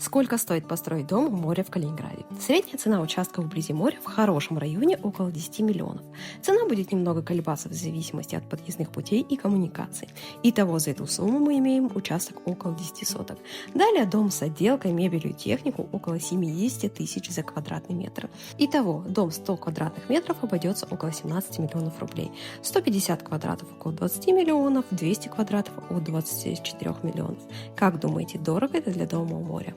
Сколько стоит построить дом у моря в Калининграде? Средняя цена участка вблизи моря в хорошем районе около 10 миллионов. Цена будет немного колебаться в зависимости от подъездных путей и коммуникаций. Итого за эту сумму мы имеем участок около 10 соток. Далее дом с отделкой, мебелью и технику около 70 тысяч за квадратный метр. Итого дом 100 квадратных метров обойдется около 17 миллионов рублей. 150 квадратов около 20 миллионов, 200 квадратов от 24 миллионов. Как думаете, дорого это для дома у моря?